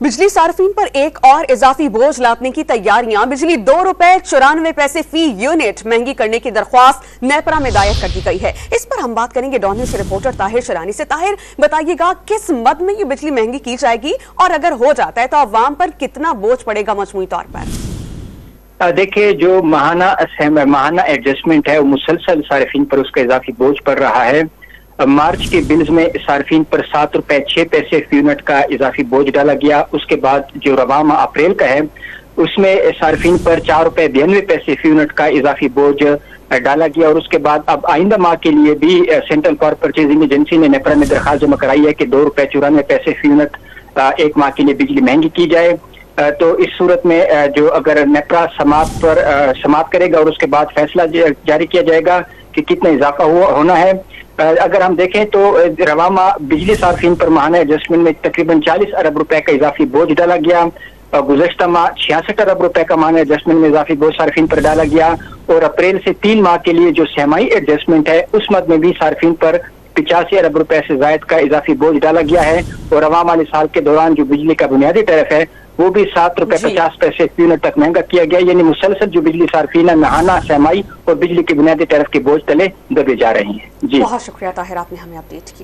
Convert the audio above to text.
बिजली सार्फिन पर एक और इजाफी बोझ लादने की तैयारियां। बिजली ₹2.94 फी यूनिट महंगी करने की दरख्वास्त नेपरा में दायर कर दी गई है। इस पर हम बात करेंगे don news reporter Tahir Sherani से। ताहिर, बताइएगा किस मद में ये बिजली महंगी की जाएगी और अगर हो जाता है तो अवाम पर कितना बोझ पड़ेगा मजमूई तौर पर? देखिए, जो माहाना एडजस्टमेंट है वो मुसलसल सार्फिन पर उसका इजाफी बोझ पड़ रहा है। मार्च के बिल्स में सार्फिन पर ₹7.06 फी यूनिट का इजाफी बोझ डाला गया। उसके बाद जो रवा माह अप्रैल का है उसमें सार्फिन पर ₹4.92 फी यूनिट का इजाफी बोझ डाला गया। और उसके बाद अब आइंदा माह के लिए भी सेंट्रल पावर परचेजिंग एजेंसी ने नेपरा में दरखास्त जमा कराई है कि ₹2.94 फी यूनिट एक माह के लिए बिजली महंगी की जाए। तो इस सूरत में जो अगर नेपरा समाप्त करेगा और उसके बाद फैसला जारी किया जाएगा कि कितना इजाफा होना है। अगर हम देखें तो रवा माह बिजली सार्फिन पर माहाना एडजस्टमेंट में तकरीबन 40 अरब रुपए का इजाफी बोझ डाला गया। गुज़श्ता माह 66 अरब रुपए का माहाना एडजस्टमेंट में इजाफी बोझ सार्फिन पर डाला गया। और अप्रैल से 3 माह के लिए जो सहमाही एडजस्टमेंट है उस मद में भी सार्फिन पर 85 अरब रुपए से जायद का इजाफी बोझ डाला गया है। और रवा माली साल के दौरान जो बिजली का बुनियादी टैरिफ है वो भी ₹7.50 फी यूनिट तक महंगा किया गया। यानी मुसलसल जो बिजली सार्फिन है माहाना, सहमाही और बिजली के बुनियादी टैरिफ के बोझ तले दबे जा रही हैं। जी, बहुत शुक्रिया ताहिर, आपने हमें अपडेट किया।